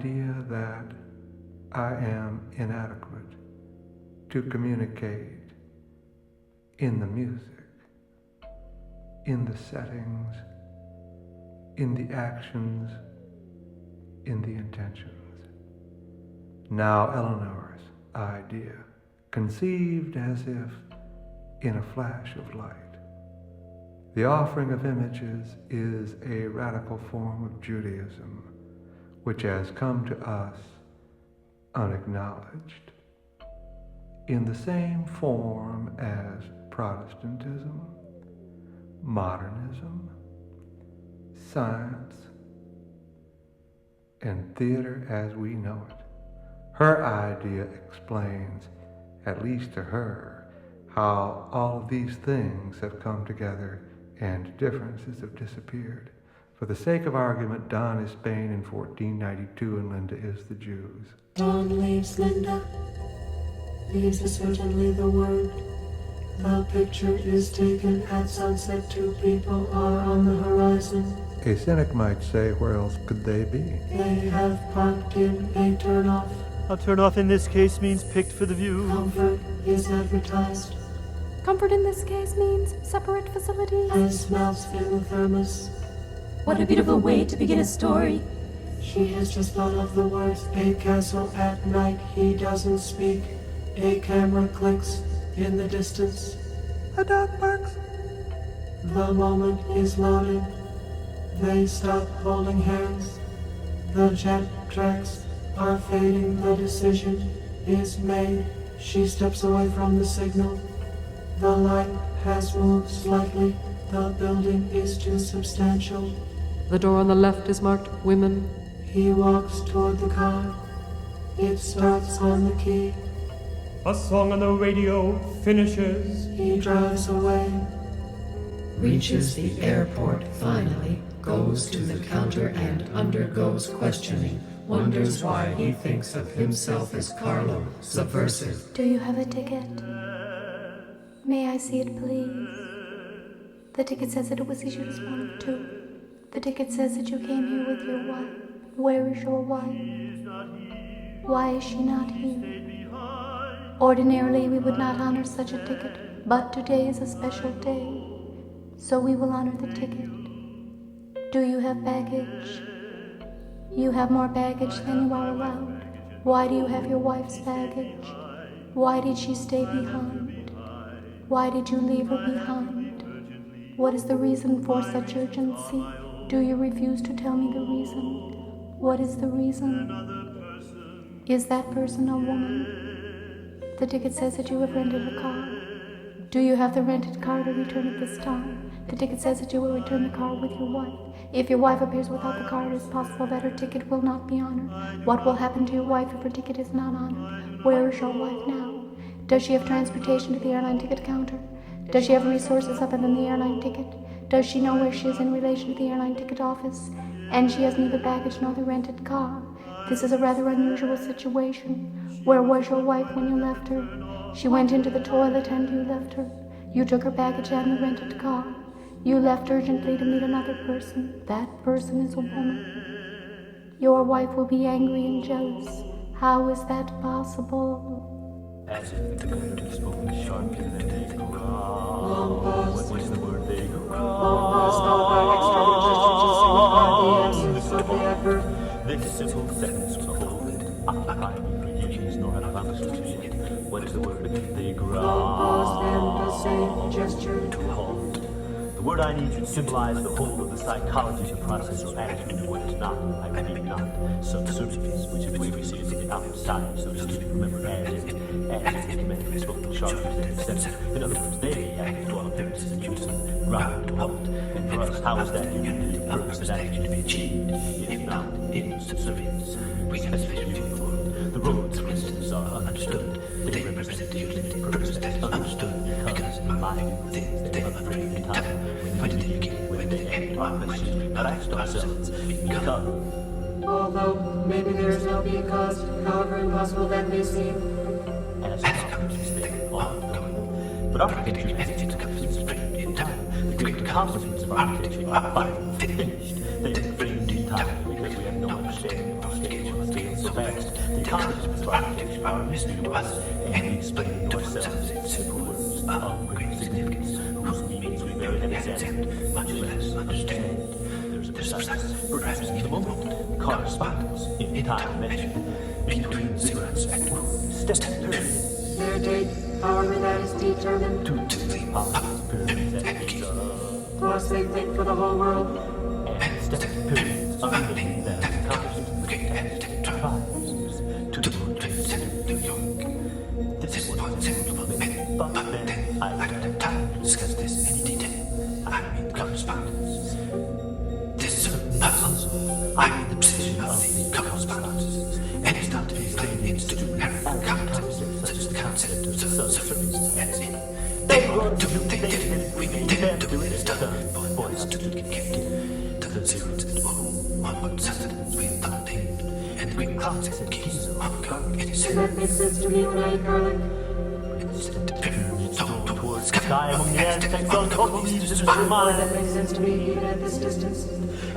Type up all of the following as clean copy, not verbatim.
idea that I am inadequate to communicate in the music, in the settings, in the actions, in the intentions. Now Eleanor's idea, conceived as if in a flash of light. The offering of images is a radical form of Judaism, which has come to us unacknowledged, in the same form as Protestantism, modernism, science, and theater as we know it. Her idea explains, at least to her, how all of these things have come together and differences have disappeared. For the sake of argument, Don is Spain in 1492 and Linda is the Jews. Don leaves Linda. Leaves is certainly the word. The picture is taken at sunset. Two people are on the horizon. A cynic might say, where else could they be? They have parked in a turnoff. A turnoff in this case means picked for the view. Comfort is advertised. Comfort in this case means separate facilities. Ice melts in the thermos. What a beautiful way to begin a story. She has just thought of the words, a castle at night. He doesn't speak. A camera clicks in the distance. A dog barks. The moment is loaded. They stop holding hands. The jet tracks are fading. The decision is made. She steps away from the signal. The light has moved slightly. The building is too substantial. The door on the left is marked women. He walks toward the car. It starts on the key. A song on the radio finishes. He drives away. Reaches the airport finally, goes to the counter and undergoes questioning, wonders why he thinks of himself as Carlo, subversive. Do you have a ticket? May I see it, please? The ticket says that it was issued as one of two. The ticket says that you came here with your wife. Where is your wife? Why is she not here? Ordinarily, we would not honor such a ticket, but today is a special day, so we will honor the ticket. Do you have baggage? You have more baggage than you are allowed. Why do you have your wife's baggage? Why did she stay behind? Why did you leave her behind? What is the reason for such urgency? Do you refuse to tell me the reason? What is the reason? Is that person a woman? The ticket says that you have rented a car. Do you have the rented car to return at this time? The ticket says that you will return the car with your wife. If your wife appears without the car, it is possible that her ticket will not be honored. What will happen to your wife if her ticket is not honored? Where is your wife now? Does she have transportation to the airline ticket counter? Does she have resources other than the airline ticket? Does she know where she is in relation to the airline ticket office? And she has neither baggage nor the rented car. This is a rather unusual situation. Where was your wife when you left her? She went into the toilet and you left her. You took her baggage and the rented car. You left urgently to meet another person. That person is a woman. Your wife will be angry and jealous. How is that possible? As if the good have spoken sharply, then they Long pause. What's the word they Long pause, followed by extended gestures to signify the absence of the adverb. This simple sentence will hold it. I refuse nor have promised to see it. What is the word they Long pause, then the same gesture. To hold. The word I need should symbolize the whole of the psychology of process or attitude of what is not, I repeat not, subservience, which is the way we see it from the outside, so to speak. Remember, as if commanded, spoken sharply, etc. In other words, they have to all appearances and Judaism, ground to hold. And for us, how is that union the purpose of attitude to be achieved? If not, in subservience. We have a special view of the world. The roads, for instance, are understood. They represent the utility purpose that's understood, because in my view, they are free in time. When did they begin? When they end? Our questions we asked ourselves. Because. Although maybe there is no because, however impossible that may seem. As conscious they are going. But our picture as it comes in straight time. The great accomplishments of architecture are finally finished. They are framed in time because we have no understanding of scale so vast. The accomplishments of architecture are a mystery to us, and we explain to ourselves in simple words of great significance, whose meanings we very never examine, much less understand. There's a precise, perhaps in the moment, correspondence in time measured between cigarettes and step periods. Their date, however that is determined. To the pyramids and Giza. Plus they think for the whole world. And step periods are made that accomplishments of great architecture tribes to the World Trade Center, New York. This is what but then I don't have time to discuss this in detail. I'm in correspondence. This is a puzzle. I'm in the position of the correspondence, and it's not to be played into narrow concepts such as the concept of subsurface as in. They want to think that we intend to do it as done, boys to get to the zeros and on what sustenance we thought they and the great clocks and keys of Hong Kong and his That makes sense to me when I garlic. the pyramids towards sky among the Aztecs on cold leaves is mine. That makes sense to me even at this distance.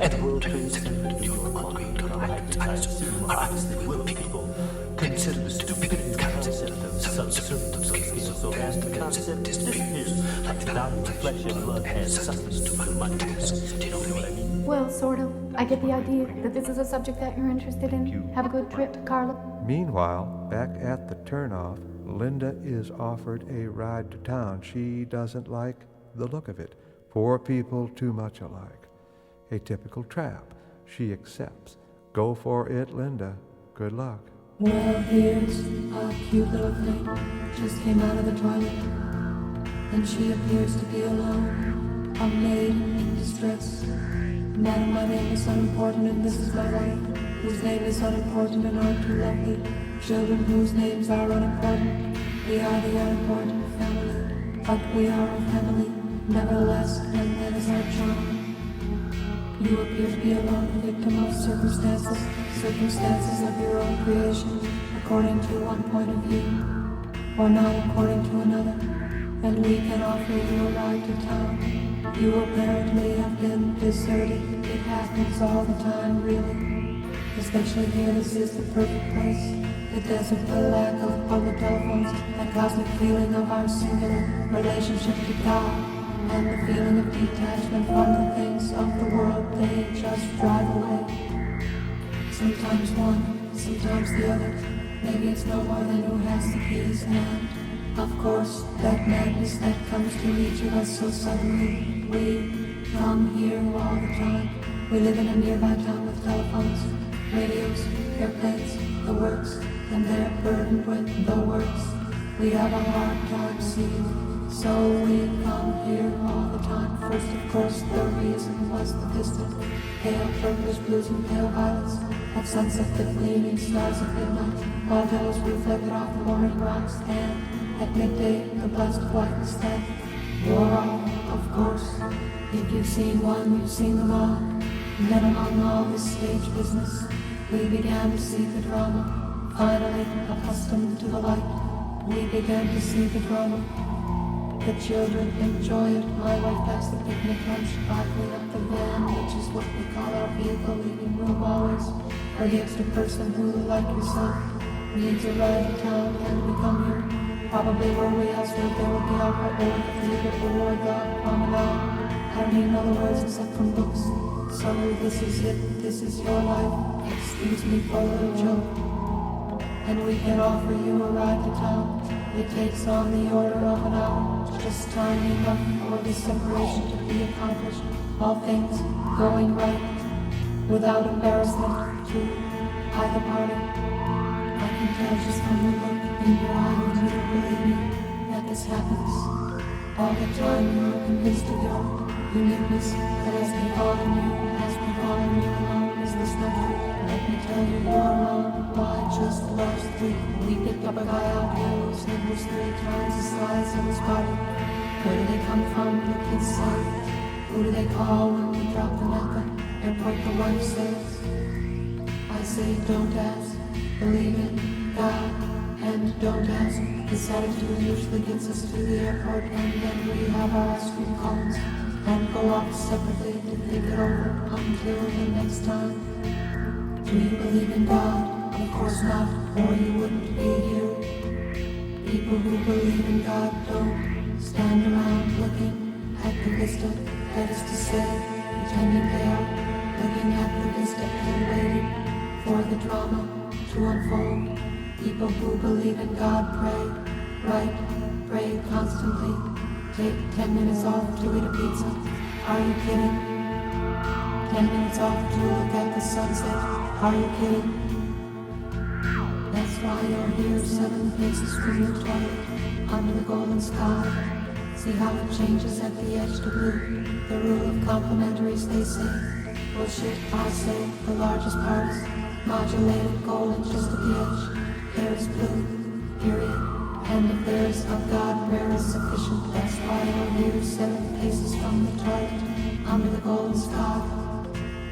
And the World Trade Center of New York on green carpet, I assume obviously will people consider the stupidity concept of subsurface scales so as the concept disappears like the value of flesh and blood has sustenance to my task. Do you know what I mean? Well, sort of. I get the idea that this is a subject that you're interested in. Have a good trip, Carla. Meanwhile, back at the turnoff, Linda is offered a ride to town. She doesn't like the look of it. Four people too much alike. A typical trap. She accepts. Go for it, Linda. Good luck. Well, here's a cute little thing. Just came out of the toilet. And she appears to be alone. A maid in distress. Madam, my name is unimportant and this is my wife, whose name is unimportant and aren't too lovely. Children whose names are unimportant. We are the unimportant family, but we are a family, nevertheless, and that is our charm. You appear to be alone, a victim of circumstances of your own creation, according to one point of view, or not according to another, and we can offer you a ride to town. You apparently have been deserted. It happens all the time, really. Especially here, this is the perfect place. The desert, the lack of public telephones, that cosmic feeling of our singular relationship to God, and the feeling of detachment from the things of the world. They just drive away. Sometimes one, sometimes the other. Maybe it's no more than who has the keys, and of course, that madness that comes to each of us so suddenly. We come here all the time. We live in a nearby town with telephones, radios, airplanes, the works, and they're burdened with the works. We have a hard time seeing, so we come here all the time. First, of course, the reason was the distant, pale purples, blues, and pale violets. At sunset, the gleaming stars of midnight, while those reflected off the morning rocks, and at midday, the blessed whiteness that wore off. Of course, if you've seen one, you've seen them all. And then among all this stage business, we began to see the drama. Finally, accustomed to the light, we began to see the drama. The children enjoy it. My wife packs the picnic lunch. I clean up the van, which is what we call our vehicle leaving room always, for the extra person who, like yourself, needs a ride to town, and we come here. Probably where we asked if there would be opera or the theater or the promenade. I don't even know the words except from books. So this is it, this is your life. Excuse me for a little joke. And we can offer you a ride to town. It takes on the order of an hour, just time enough for this separation to be accomplished. All things going right, without embarrassment to either party. I can tell just from the look in your eye that you don't believe me, that this happens. All the time you are convinced of your uniqueness, that as befallen you alone, is this not true? Let me tell you, you're wrong. Why, just last week, we picked up a guy out here whose head was 3 times the size of his body. Where do they come from, the kids say? Who do they call when we drop them at the airport, the wife says? I say, don't ask, believe in God, and don't ask. This attitude usually gets us to the airport, and then we have our ice cream cones and go off separately to think it over until the next time. Do you believe in God? Of course not, or you wouldn't be here. People who believe in God don't stand around looking at the vista, that is to say, pretending they are looking at the vista and waiting for the drama to unfold. People who believe in God pray, write, pray constantly, take 10 minutes off to eat a pizza. Are you kidding? 10 minutes off to look at the sunset. Are you kidding? That's why you're here 7 paces from your toilet, under the golden sky. See how it changes at the edge to blue. The rule of complementaries, they say. Bullshit, I say. The largest part is modulated gold and just at the edge. There is blue, period. And if there is a God, prayer is sufficient. That's why you're here 7 paces from the toilet, under the golden sky,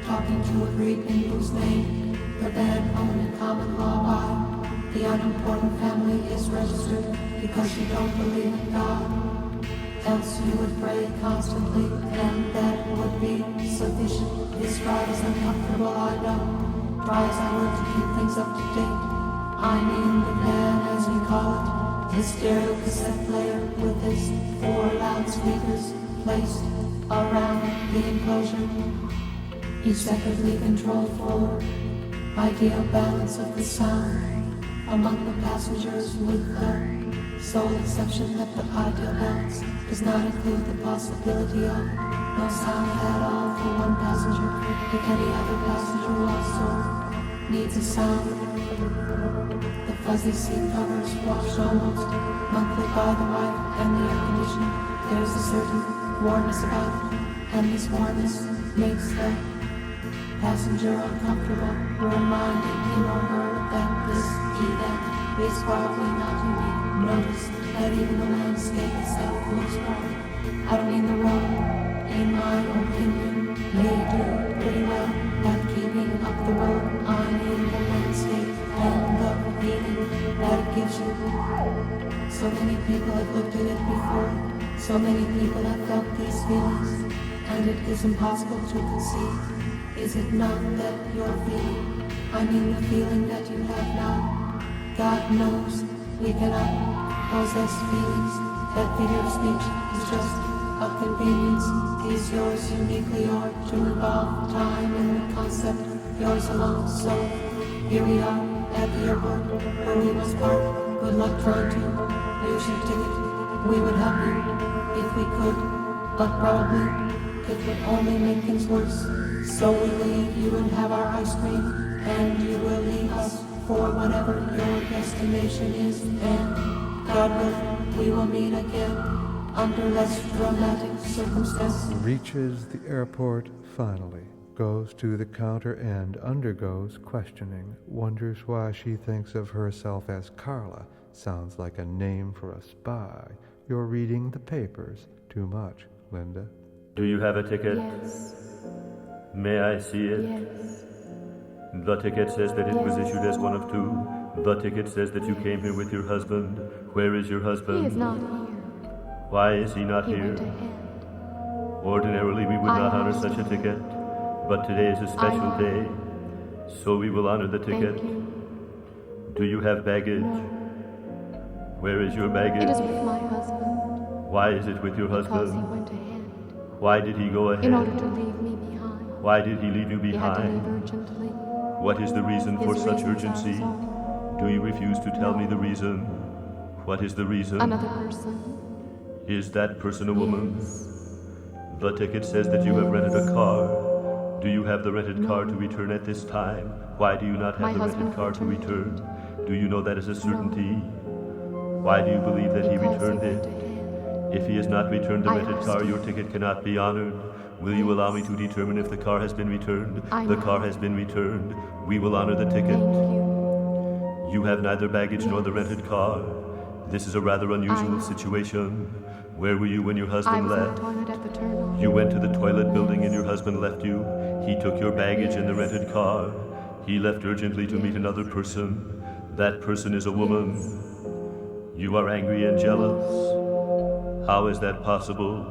talking to a Greek in whose name the band owned in common law by. The unimportant family is registered because you don't believe in God. Else you would pray constantly, and that would be sufficient. This ride is uncomfortable, I know. Try as I will to keep things up to date. I mean the van, as we call it, the stereo cassette player with its 4 loudspeakers placed around the enclosure, each separately controlled for ideal balance of the sound among the passengers, with the sole exception that the ideal balance does not include the possibility of no sound at all for one passenger if any other passenger also needs a sound. The fuzzy seat covers washed almost monthly by the wife and the air conditioner. There's a certain warmness about it, and this warmness makes the passenger uncomfortable, reminding him or her that this event is probably not unique. Notice that even the landscape itself looks bright. I don't mean the road, in my opinion, they do pretty well at keeping up the road. I mean the landscape and the feeling that it gives you. So many people have looked at it before. So many people have felt these feelings, and it is impossible to conceive. Is it not that you're feeling? I mean the feeling that you have now. God knows we cannot possess feelings. That figure of speech is just a convenience. Is yours uniquely or to involve time in the concept, yours alone? So here we are at the airport where we must park. Good luck trying to use your ticket. We would help you if we could, but probably it would only make things worse. So we leave you and have our ice cream, and you will leave us for whatever your destination is, and God willing, we will meet again under less dramatic circumstances. Reaches the airport finally, goes to the counter and undergoes questioning, wonders why she thinks of herself as Carla. Sounds like a name for a spy. You're reading the papers too much, Linda. Do you have a ticket? Yes. May I see it? Yes. The ticket says that it was issued as one of 2. The ticket says that you came here with your husband. Where is your husband? He is not here. Why is he not He here? went ahead. Ordinarily we would not honor such a ticket, but today is a special I day, so we will honor the ticket. Thank you. Do you have baggage? No. Where is your baggage? It is with my husband. Why is it with your Because he husband? went ahead. Why did he go ahead? In order to leave me behind. Why did he leave you He had to leave behind? urgently. What is the reason for His such reasons are urgency? his own. Do you refuse to tell me the reason? What is the reason? Another person. Is that person a woman? Yes. The ticket says that you have rented a Yes. car. Do you have the rented No. car to return at this time? Why do you not have My the rented husband car to returned return? Do you know that is a certainty? Why do you believe that he Because returned he it? went ahead. If he has not returned the I rented asked car, him. your ticket cannot be honored. Will you allow me Yes. to determine if the car has been returned? I The know. car has been returned. We will honor the ticket. Thank you. You have neither baggage nor the Yes. rented car. This is a rather unusual situation. Where were you when your I husband was in left? the toilet at the terminal. You went to the toilet building and your husband left you. He took your baggage in the rented car. He left urgently to meet Yes. another person. That person is a woman. Yes. You are angry and jealous? How is that possible?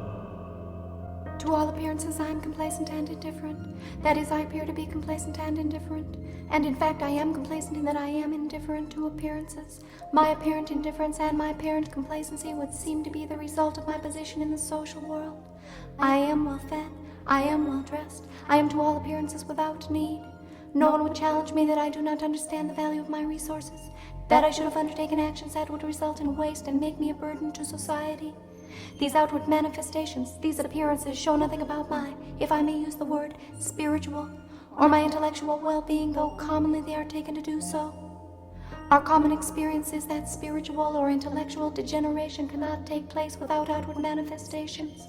To all appearances, I am complacent and indifferent. That is, I appear to be complacent and indifferent. And in fact, I am complacent in that I am indifferent to appearances. My apparent indifference and my apparent complacency would seem to be the result of my position in the social world. I am well fed. I am well dressed. I am to all appearances without need. No one would challenge me that I do not understand the value of my resources, that I should have undertaken actions that would result in waste and make me a burden to society. These outward manifestations, these appearances, show nothing about my, if I may use the word, spiritual, or my intellectual well-being, though commonly they are taken to do so. Our common experience is that spiritual or intellectual degeneration cannot take place without outward manifestations.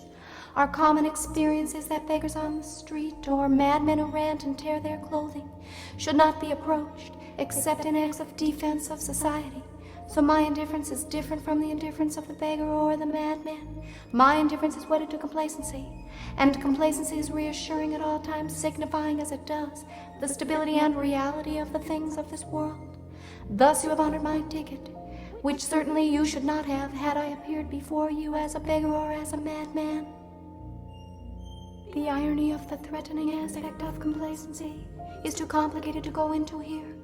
Our common experience is that beggars on the street or madmen who rant and tear their clothing should not be approached except in acts of defense of society. So my indifference is different from the indifference of the beggar or the madman. My indifference is wedded to complacency, and complacency is reassuring at all times, signifying as it does the stability and reality of the things of this world. Thus you have honored my ticket, which certainly you should not have had I appeared before you as a beggar or as a madman. The irony of the threatening aspect of complacency is too complicated to go into here,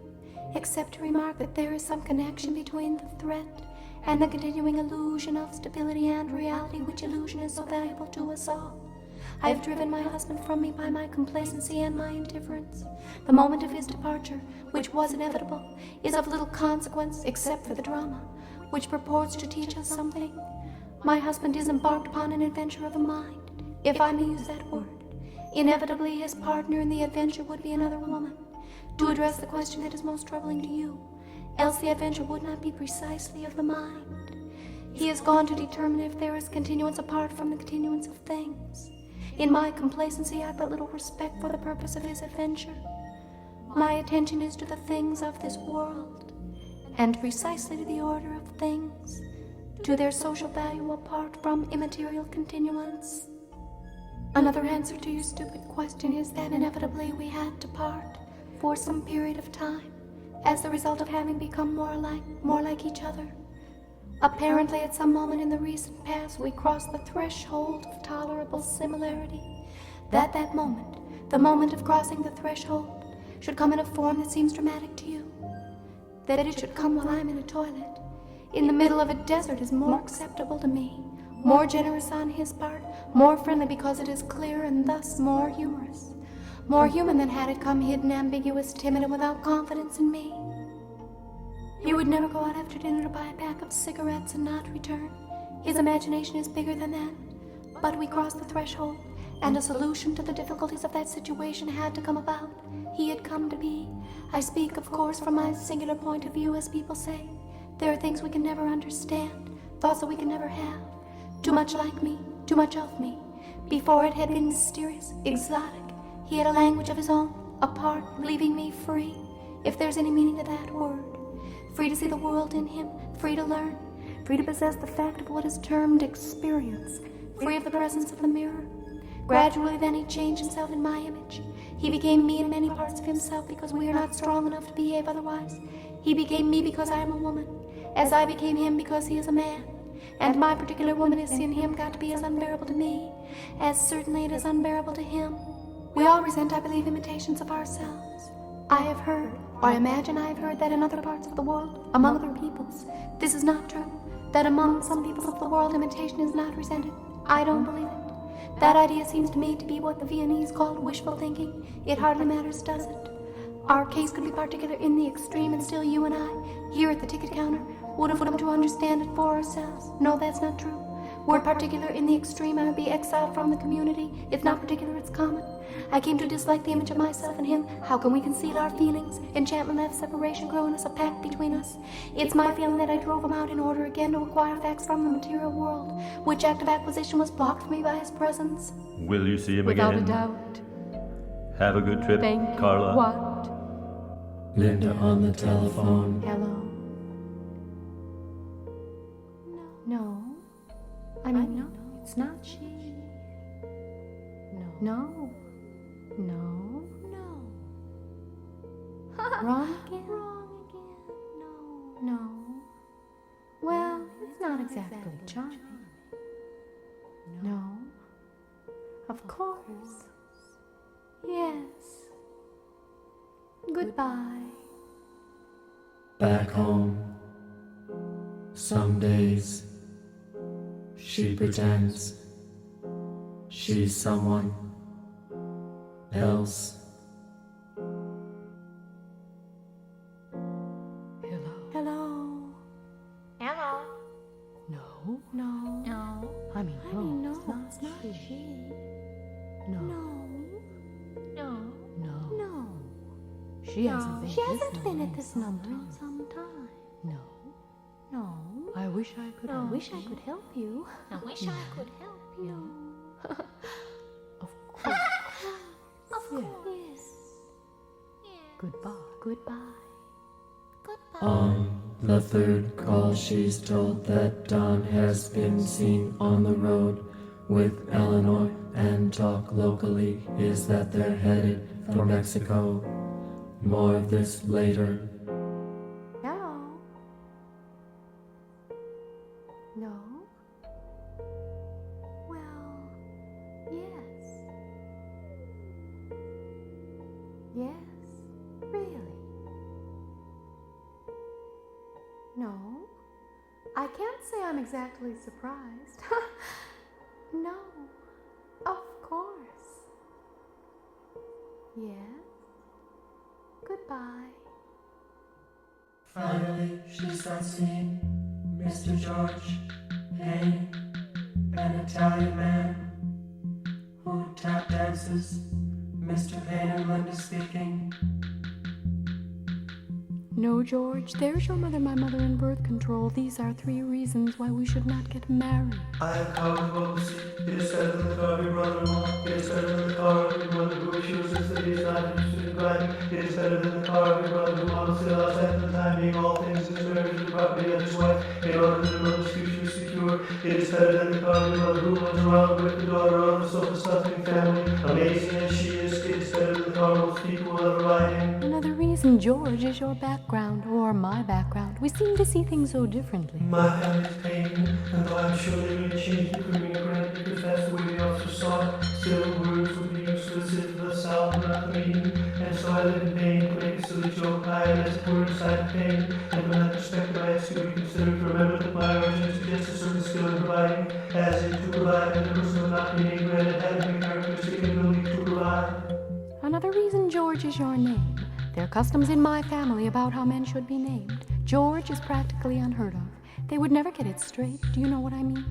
except to remark that there is some connection between the threat and the continuing illusion of stability and reality, which illusion is so valuable to us all. I have driven my husband from me by my complacency and my indifference. The moment of his departure, which was inevitable, is of little consequence except for the drama, which purports to teach us something. My husband is embarked upon an adventure of the mind, if I may use that word. Inevitably, his partner in the adventure would be another woman, to address the question that is most troubling to you, else the adventure would not be precisely of the mind. He has gone to determine if there is continuance apart from the continuance of things. In my complacency, I have but little respect for the purpose of his adventure. My attention is to the things of this world, and precisely to the order of things, to their social value apart from immaterial continuance. Another answer to your stupid question is that inevitably we had to part for some period of time, as the result of having become more like each other. Apparently, at some moment in the recent past, we crossed the threshold of tolerable similarity. That moment, the moment of crossing the threshold, should come in a form that seems dramatic to you. That it should come while I'm in a toilet, in the middle of a desert, is more acceptable to me, more generous on his part, more friendly because it is clear and thus more humorous. More human than had it come hidden, ambiguous, timid, and without confidence in me. He would never go out after dinner to buy a pack of cigarettes and not return. His imagination is bigger than that. But we crossed the threshold, and a solution to the difficulties of that situation had to come about. He had come to be. I speak, of course, from my singular point of view, as people say. There are things we can never understand, thoughts that we can never have. Too much like me, too much of me. Before it had been mysterious, exotic. He had a language of his own, apart, leaving me free, if there's any meaning to that word. Free to see the world in him, free to learn, free to possess the fact of what is termed experience, free of the presence of the mirror. Gradually then he changed himself in my image. He became me in many parts of himself because we are not strong enough to behave otherwise. He became me because I am a woman, as I became him because he is a man. And my particular womanness in him got to be as unbearable to me, as certainly it is unbearable to him. We all resent, I believe, imitations of ourselves. I have heard, or I imagine I have heard, that in other parts of the world, among other peoples, this is not true. That among some peoples of the world, imitation is not resented. I don't believe it. That idea seems to me to be what the Viennese call wishful thinking. It hardly matters, does it? Our case could be particular in the extreme, and still you and I, here at the ticket counter, would have come to understand it for ourselves. No, that's not true. Were particular in the extreme, I would be exiled from the community. It's not particular, it's common. I came to dislike the image of myself and him. How can we conceal our feelings? Enchantment left separation growing as a pact between us. It's my feeling that I drove him out in order again to acquire facts from the material world, which act of acquisition was blocked from me by his presence. Will you see him Without again? Without a doubt. Have a good trip, Thank you. Carla. What? Linda on the telephone. Hello? No. I mean, no, it's not she. No. No. Wrong again? No. Well, not exactly charming. No. Of course. Yes. Goodbye. Back home, some days, she pretends she's someone else. Hello. Hello. No. No. I mean, no, it's not she. No. No. She hasn't been. She hasn't been at this number in some time. No. I wish I could. I wish I could help you. I wish I could help you. Of course. Of course. Yes. Goodbye. Goodbye. On the third call, she's told that Don has been seen on the road with Eleanor, and talk locally is that they're headed for Mexico. More of this later. Hello. No. Well, yes. Yes, really. No, I can't say I'm exactly surprised. No, of course. Yes. Goodbye. Finally, she starts seeing Mr. George Payne, an Italian man who tap dances. Mr. Payne and Linda speaking. No, George, there's your mother, my mother, and birth control. These are 3 reasons why we should not get married. I have come to go to see. It is better than the car of your brother-in-law. It is better than the car of your brother who refuses that he is not interested in driving. It is better than the car of your brother who wants to outside for the time being all things in his marriage to the property of his wife in order that the brother's future is secure. It is better than the car of your brother who runs around with the daughter of a sofa-stuffing family. Amazing as she is, it is better than the car most people will ever ride in. Another reason, George, is your background, or my background. We seem to see things so differently. My family's paying, and though I'm sure they may change the criminal grant because that's the way the officer saw it, still words would be useless if the South were not the meaning, and so I live in pain to make a silly joke. I am as poor inside of pain, and from that perspective I ask you to be considered to remember that my origin suggests a certain skill in providing, as in to provide, and the person of not being granted having the characteristic ability to provide. Another reason, George, is your name. There are customs in my family about how men should be named. George is practically unheard of. They would never get it straight. Do you know what I mean?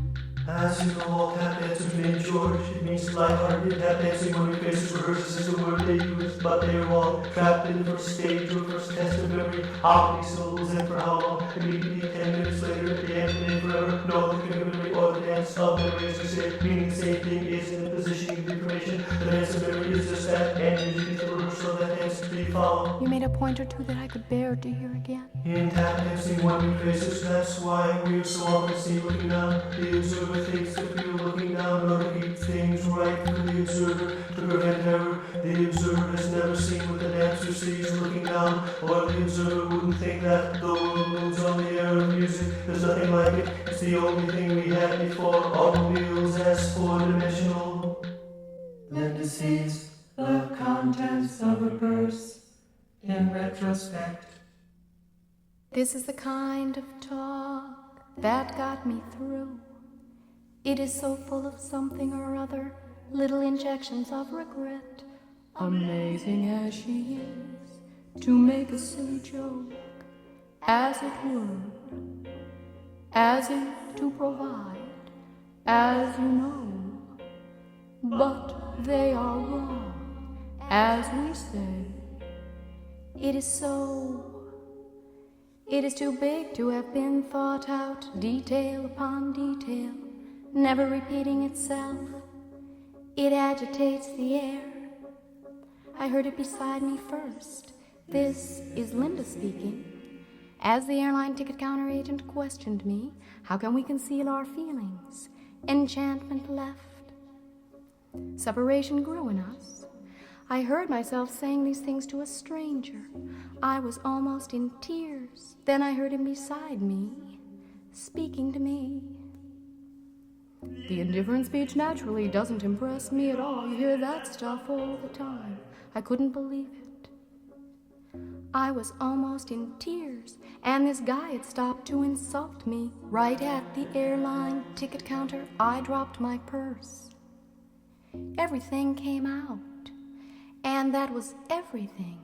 As you know, all tap dancers named George. It means lighthearted tap dancing when your faces rehearses is a word they use, but they are all trapped in the first stage or first test of memory. How many syllables and for how long? Immediately 10 minutes later, at the end of the day forever. No, the memory or the dance of memory, as you say, meaning the same thing is in the positioning of information. The dance of memory is just that, and usually it's the rehearsal of that dance to be followed. You made a point or two that I could bear to hear again. In tap dancing, one we faces, that's why we are so often seen looking down. The observer thinks that we are looking down in order to keep things right for the observer, to prevent error. The observer has never seen what the dancer sees looking down, or the observer wouldn't think that the world moves on the air of music. There's nothing like it, it's the only thing we had before. Automobiles as four-dimensional. Linda sees the contents of her purse in retrospect. This is the kind of talk that got me through. It is so full of something or other, little injections of regret. Amazing as she is, to make a silly joke, as it were, as if to provide, as you know. But they are wrong, as we say. It is too big to have been thought out, detail upon detail, never repeating itself. It agitates the air. I heard it beside me first. This is Linda speaking. As the airline ticket counter agent questioned me, how can we conceal our feelings? Enchantment left. Separation grew in us. I heard myself saying these things to a stranger. I was almost in tears. Then I heard him beside me speaking to me. The indifferent speech naturally doesn't impress me at all. You hear that stuff all the time. I couldn't believe it. I was almost in tears, and this guy had stopped to insult me. Right at the airline ticket counter, I dropped my purse. Everything came out, and that was everything.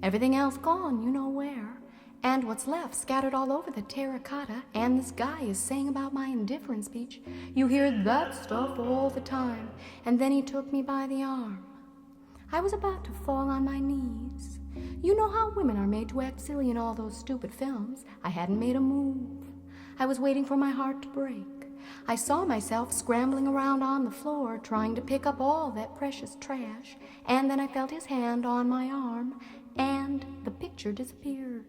Everything else gone, you know where. And what's left scattered all over the terracotta, and this guy is saying about my indifferent speech. You hear that stuff all the time. And then he took me by the arm. I was about to fall on my knees. You know how women are made to act silly in all those stupid films. I hadn't made a move. I was waiting for my heart to break. I saw myself scrambling around on the floor, trying to pick up all that precious trash, and then I felt his hand on my arm, and the picture disappeared.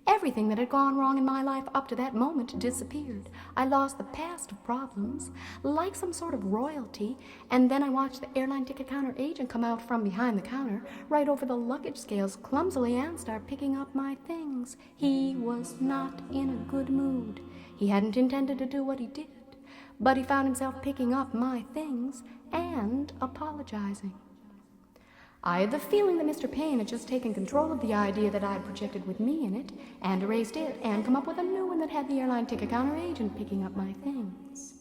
Everything that had gone wrong in my life up to that moment disappeared. I lost the past of problems, like some sort of royalty, and then I watched the airline ticket counter agent come out from behind the counter, right over the luggage scales clumsily, and start picking up my things. He was not in a good mood. He hadn't intended to do what he did, but he found himself picking up my things and apologizing. I had the feeling that Mr. Payne had just taken control of the idea that I had projected with me in it, and erased it, and come up with a new one that had the airline ticket counter agent picking up my things.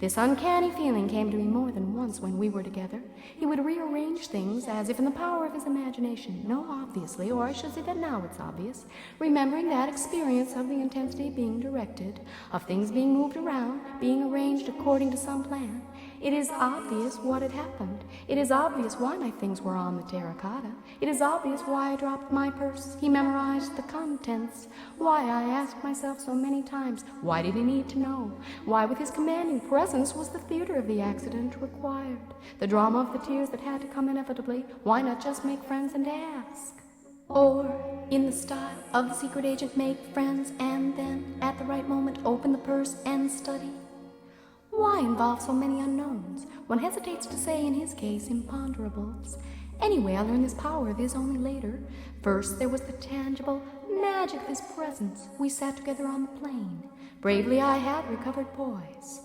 This uncanny feeling came to me more than once when we were together. He would rearrange things as if in the power of his imagination. No, obviously, or I should say that now it's obvious, remembering that experience of the intensity being directed, of things being moved around, being arranged according to some plan. It is obvious what had happened. It is obvious why my things were on the terracotta. It is obvious why I dropped my purse. He memorized the contents. Why, I asked myself so many times, why did he need to know? Why, with his commanding presence, was the theater of the accident required? The drama of the tears that had to come inevitably, why not just make friends and ask? Or, in the style of the secret agent, make friends and then, at the right moment, open the purse and study? Why involve so many unknowns? One hesitates to say, in his case, imponderables. Anyway, I learned this power of his only later. First, there was the tangible magic of his presence. We sat together on the plane. Bravely, I had recovered poise.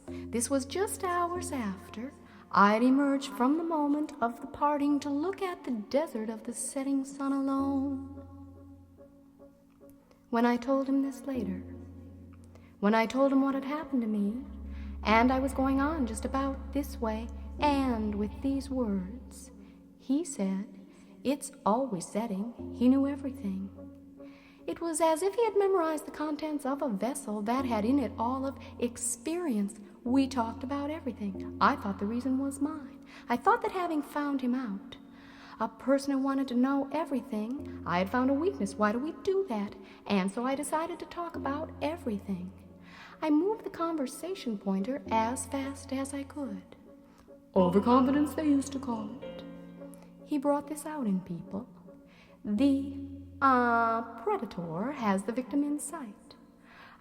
This was just hours after I had emerged from the moment of the parting to look at the desert of the setting sun alone. When I told him this later, when I told him what had happened to me, and I was going on just about this way, and with these words, he said, it's always setting. He knew everything. It was as if he had memorized the contents of a vessel that had in it all of experience. We talked about everything. I thought the reason was mine. I thought that having found him out, a person who wanted to know everything, I had found a weakness. Why do we do that? And so I decided to talk about everything. I moved the conversation pointer as fast as I could. Overconfidence, they used to call it. He brought this out in people. The predator has the victim in sight.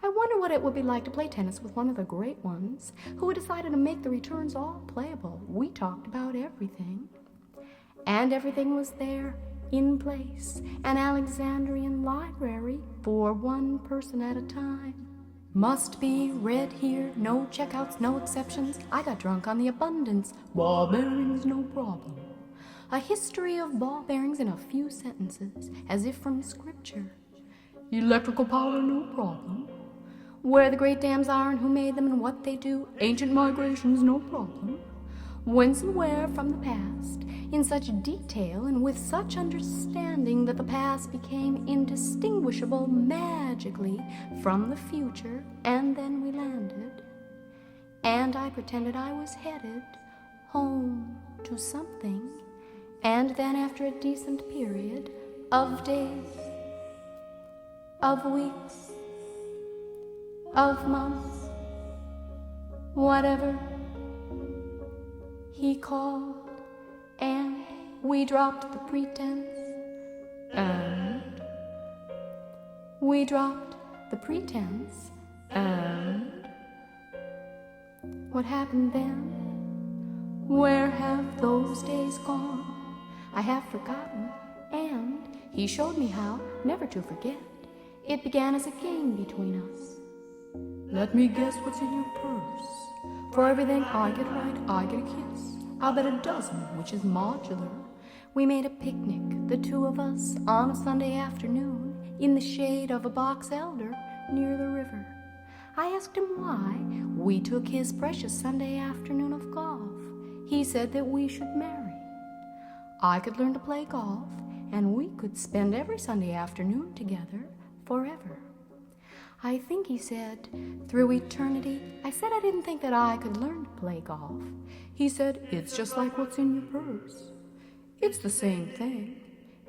I wonder what it would be like to play tennis with one of the great ones who had decided to make the returns all playable. We talked about everything. And everything was there, in place, an Alexandrian library for one person at a time. Must be read here, no checkouts, no exceptions. I got drunk on the abundance. Ball bearings, no problem. A history of ball bearings in a few sentences, as if from scripture. Electrical power, no problem. Where the great dams are and who made them and what they do. Ancient migrations, no problem. Whence and where from the past, in such detail and with such understanding that the past became indistinguishable magically from the future, and then we landed. And I pretended I was headed home to something, and then after a decent period of days, of weeks, of months, whatever, he called, and we dropped the pretense, and we dropped the pretense, and what happened then? Where have those days gone? I have forgotten, and he showed me how never to forget. It began as a game between us. Let me guess what's in your purse. For everything I get right, I get a kiss. I'll bet a dozen, which is modular. We made a picnic, the two of us, on a Sunday afternoon, in the shade of a box elder near the river. I asked him why we took his precious Sunday afternoon of golf. He said that we should marry. I could learn to play golf, and we could spend every Sunday afternoon together forever. I think he said, through eternity. I said I didn't think that I could learn to play golf. He said, it's just like what's in your purse. It's the same thing.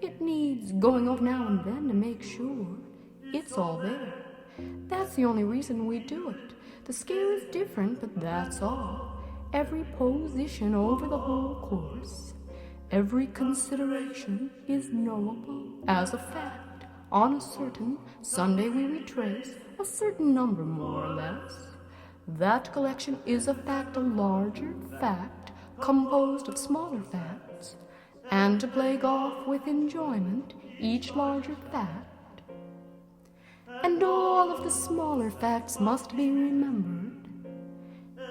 It needs going over now and then to make sure it's all there. That's the only reason we do it. The scale is different, but that's all. Every position over the whole course, every consideration is knowable as a fact. On a certain Sunday we retrace a certain number more or less. That collection is a fact, a larger fact, composed of smaller facts. And to play golf with enjoyment, each larger fact. And all of the smaller facts must be remembered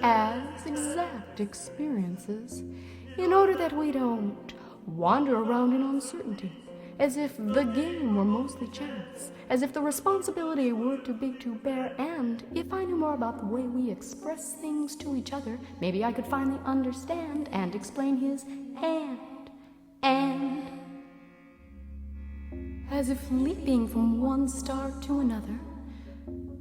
as exact experiences in order that we don't wander around in uncertainty, as if the game were mostly chance, as if the responsibility were too big to bear, and if I knew more about the way we express things to each other, maybe I could finally understand and explain his and as if leaping from one star to another,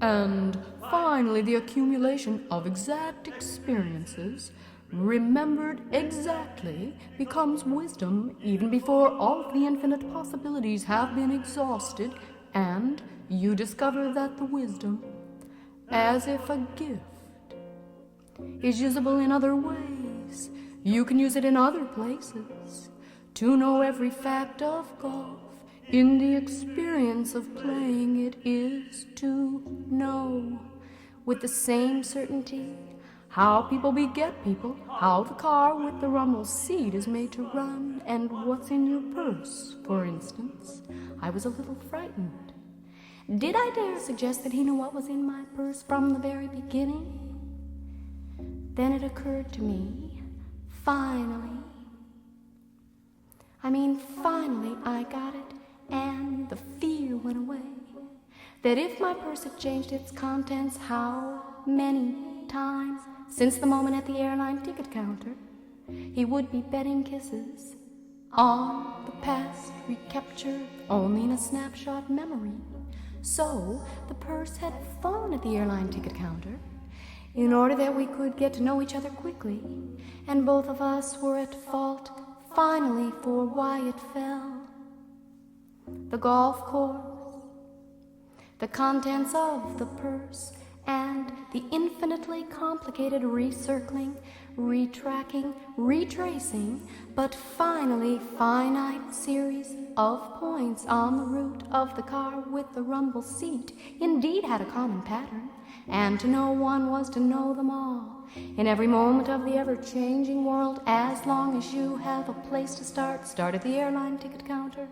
and finally the accumulation of exact experiences remembered exactly becomes wisdom even before all of the infinite possibilities have been exhausted, and you discover that the wisdom, as if a gift, is usable in other ways. You can use it in other places. To know every fact of golf in the experience of playing it is to know with the same certainty how people beget people, how the car with the rumble seat is made to run, and what's in your purse, for instance. I was a little frightened. Did I dare suggest that he knew what was in my purse from the very beginning? Then it occurred to me, finally I got it, and the fear went away, that if my purse had changed its contents how many times since the moment at the airline ticket counter, he would be betting kisses on the past recaptured only in a snapshot memory. So the purse had fallen at the airline ticket counter in order that we could get to know each other quickly, and both of us were at fault finally for why it fell. The golf course, the contents of the purse, and the infinitely complicated recircling, retracking, retracing, but finally finite series of points on the route of the car with the rumble seat indeed had a common pattern, and to know one was to know them all, in every moment of the ever-changing world. As long as you have a place to start at the airline ticket counter.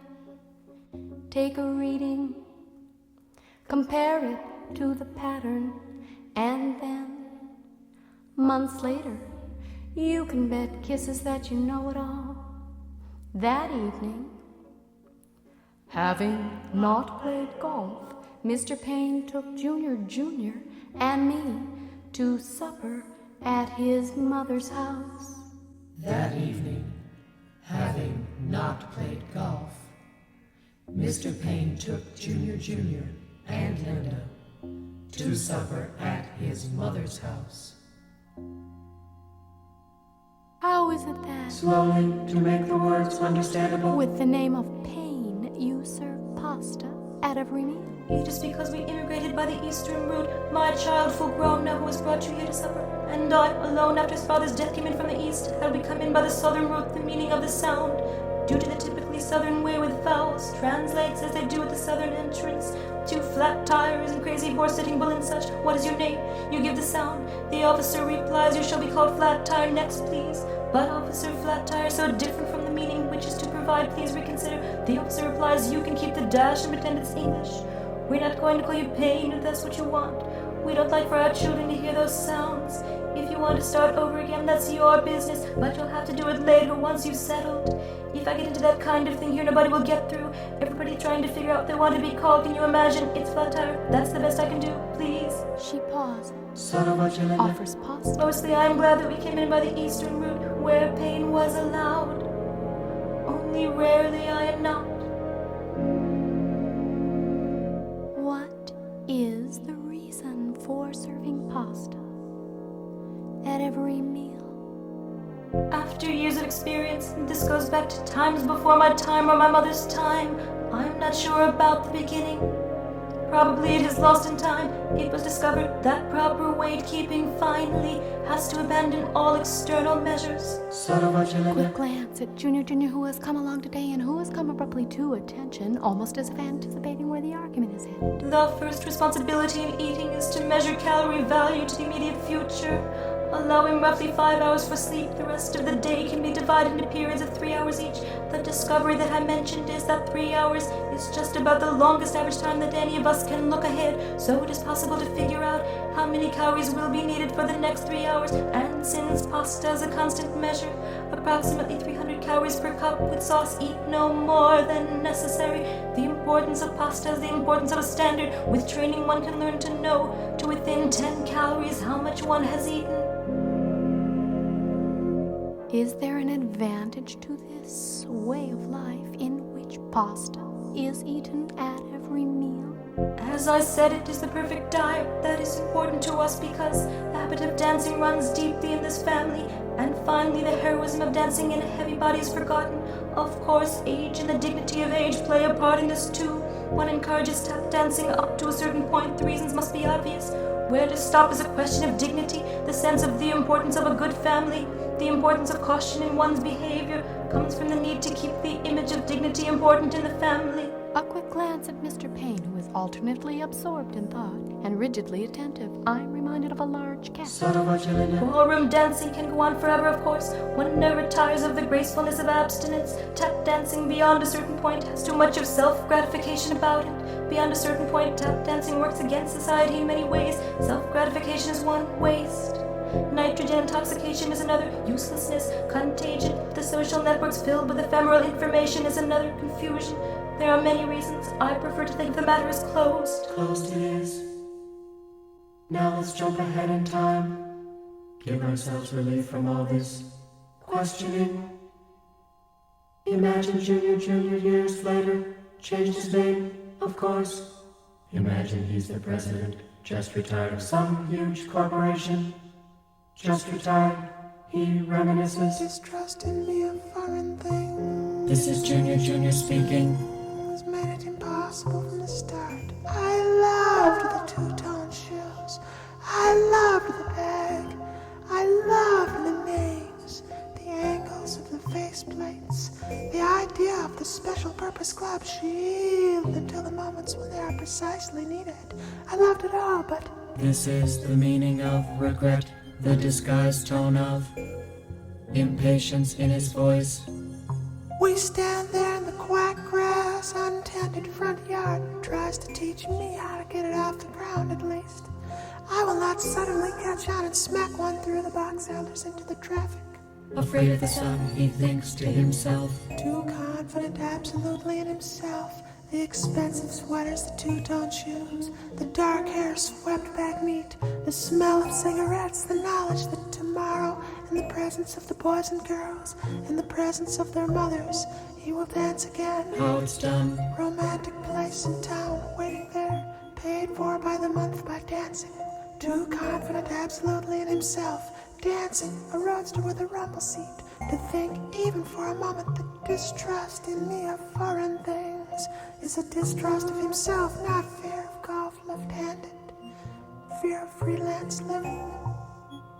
Take a reading, compare it to the pattern, and then, months later, you can bet kisses that you know it all. That evening, having not played golf, Mr. Payne took Junior and me to supper at his mother's house. That evening, having not played golf, Mr. Payne took Junior and Linda to supper at his mother's house. How is it that, Slowly, to make the words understandable, with the name of Payne, you serve pasta at every meal? Just because we immigrated by the eastern route, my child full grown now who was brought you here to supper, and I, alone after his father's death, came in from the east, that we come in by the southern route, the meaning of the sound, due to the typically southern way with vowels, translates as they do at the southern entrance. 2 flat tires and crazy horse-sitting bull and such. What is your name? You give the sound. The officer replies, you shall be called Flat Tire next, please. But officer, Flat Tire, so different from the meaning which is to provide, please reconsider. The officer replies, you can keep the dash and pretend it's English. We're not going to call you pain if that's what you want. We don't like for our children to hear those sounds. If you want to start over again, that's your business, but you'll have to do it later once you've settled. If I get into that kind of thing here, nobody will get through. Everybody trying to figure out what they want to be called. Can you imagine? It's Vitali. That's the best I can do. Please. She pauses. Saravachelele. Offers pasta. Mostly I'm glad that we came in by the eastern route, where pain was allowed. Only rarely I am not. What is the reason for serving pasta at every meal? After years of experience, this goes back to times before my time or my mother's time. I'm not sure about the beginning. Probably it is lost in time. It was discovered that proper weight keeping finally has to abandon all external measures. Quick glance at Junior who has come along today and who has come abruptly to attention, almost as if anticipating where the argument is headed. The first responsibility in eating is to measure calorie value to the immediate future. Allowing roughly 5 hours for sleep, the rest of the day can be divided into periods of 3 hours each. The discovery that I mentioned is that 3 hours is just about the longest average time that any of us can look ahead, so it is possible to figure out how many calories will be needed for the next 3 hours. And since pasta is a constant measure, approximately 300 calories per cup with sauce, eat no more than necessary. The importance of pasta is the importance of a standard. With training, one can learn to know to within 10 calories how much one has eaten. Is there an advantage to this way of life in which pasta is eaten at every meal? As I said, it is the perfect diet that is important to us because the habit of dancing runs deeply in this family. And finally, the heroism of dancing in a heavy body is forgotten. Of course, age and the dignity of age play a part in this too. One encourages tap dancing up to a certain point. The reasons must be obvious. Where to stop is a question of dignity, the sense of the importance of a good family. The importance of caution in one's behavior comes from the need to keep the image of dignity important in the family. A quick glance at Mr. Payne, who is alternately absorbed in thought and rigidly attentive. I'm reminded of a large cat. Ballroom dancing can go on forever, of course. One never tires of the gracefulness of abstinence. Tap dancing beyond a certain point has too much of self-gratification about it. Beyond a certain point, tap dancing works against society in many ways. Self-gratification is one, waste. Nitrogen intoxication is another, uselessness, contagion. The social networks filled with ephemeral information is another, confusion. There are many reasons. I prefer to think the matter is closed. Closed it is. Now let's jump ahead in time. Give ourselves relief from all this questioning. Imagine Junior years later, changed his name, of course. Imagine he's the president, just retired of some huge corporation. Just retired, he reminisces. Distrust in me of foreign things. This is Junior speaking. Was made it impossible from the start. I loved the two-tone shoes. I loved the bag. I loved the names, the angles of the faceplates, the idea of the special purpose club shield until the moments when they are precisely needed. I loved it all, but this is the meaning of regret. The disguised tone of impatience in his voice. we stand there in the quack grass, untended front yard, tries to teach me how to get it off the ground at least. I will not suddenly catch on and smack one through the box elders into the traffic. Afraid of the sun, he thinks to himself. Too confident absolutely in himself. The expensive sweaters, the two-tone shoes, the dark hair swept back neat, the smell of cigarettes, the knowledge that tomorrow, in the presence of the boys and girls, in the presence of their mothers, he will dance again. How it's done. Romantic place in town, waiting there, paid for by the month by dancing. Too confident absolutely in himself, dancing, a roadster with a rumble seat, to think even for a moment that distrust in me of foreign things is a distrust of himself, not fear of golf left-handed, fear of freelance living.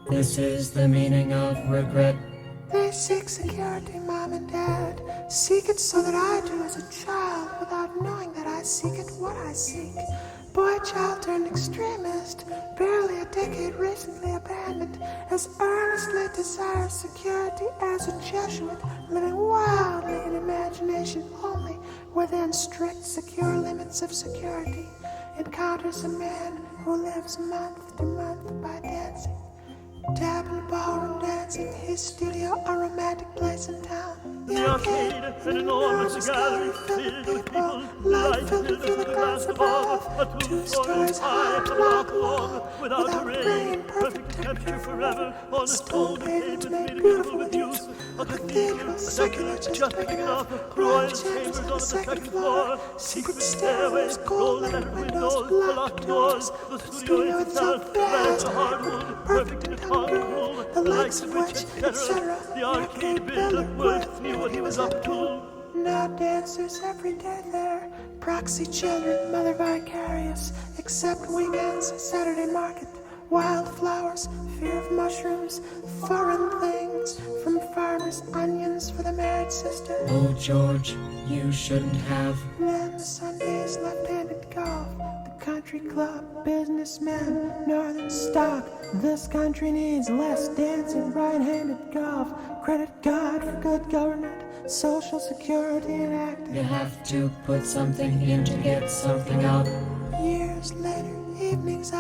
This is the meaning of regret. They seek security, Mom and Dad. Seek it so that I do as a child, without knowing that I seek it what I seek. Boy child turned extremist, barely a decade recently abandoned, as earnestly desires security as a Jesuit, living wildly in imagination only within strict secure limits of security. encounters a man who lives month to month by dancing. Tapping, ballroom dancing, his studio, a romantic place in town. The arcade, an enormous gallery filled with people, light filtered through the glass above, 2 stories high, a block long, without rain, perfect temperature forever, on a stone pavement made beautiful with use, a cathedral, circular, just big enough, royal chambers on the second floor, secret stairways, gold-lettered windows, locked doors, the studio itself, red hardwood, perfect and comfortable, the likes of which, etc., the arcade builder Worth knew what he was up to. Now dancers every day there, proxy children, mother vicarious, except weekends, Saturday market, wildflowers, fear of mushrooms, foreign things, from farmers, onions for the married sister. Oh, George, you shouldn't have. Then the Sundays left-handed golf, the country club, businessmen, northern stock. This country needs less dancing, right-handed golf, credit God for good government, social security enacted. You have to put something in to get something out. Years later, evenings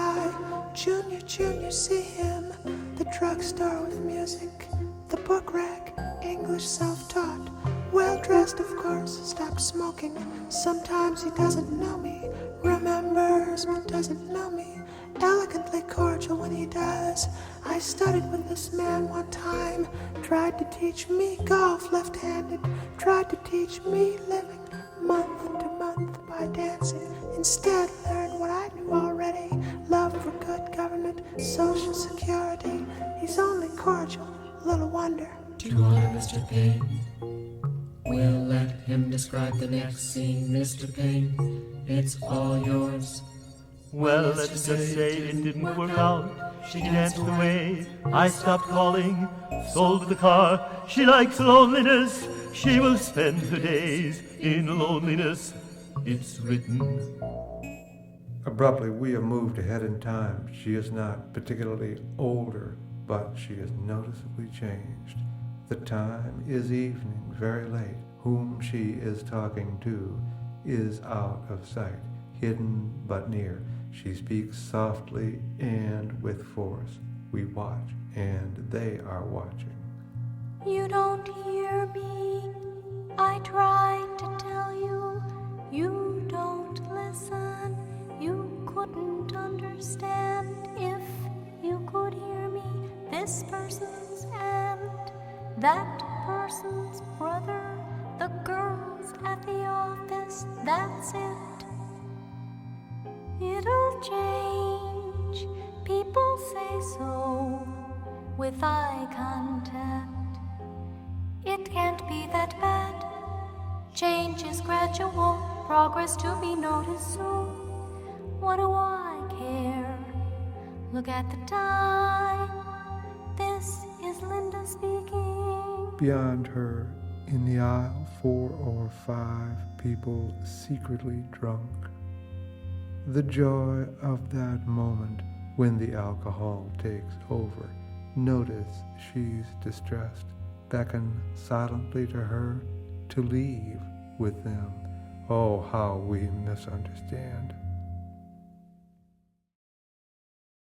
Junior, see him. The drugstore with music, the book rack, English self-taught. Well-dressed, of course, stopped smoking. Sometimes he doesn't know me, remembers but doesn't know me. Elegantly cordial when he does. I studied with this man one time. Tried to teach me golf left-handed. Tried to teach me living month to month by dancing. Instead, learned what I knew already. Love for good government, social security. He's only cordial, little wonder. To honor Mr. Payne, we'll let him describe the next scene. Mr. Payne, it's all yours. Well, let's just say it didn't work out. She danced away. I stopped calling, sold the car. She likes loneliness. She will spend her days in loneliness. It's written. Abruptly, we have moved ahead in time. She is not particularly older, but she is noticeably changed. The time is evening, very late. Whom she is talking to is out of sight, hidden but near. She speaks softly and with force. We watch, and they are watching. You don't hear me. I tried to tell you. You don't listen. You couldn't understand if you could hear me. This person's aunt, that person's brother, the girls at the office, that's it. It'll change, people say so, with eye contact. It can't be that bad. Change is gradual, progress to be noticed soon. What do I care? Look at the time. This is Linda speaking. Beyond her, in the aisle, 4 or 5 people secretly drunk. The joy of that moment when the alcohol takes over. Notice she's distressed. Beckon silently to her to leave with them. Oh, how we misunderstand.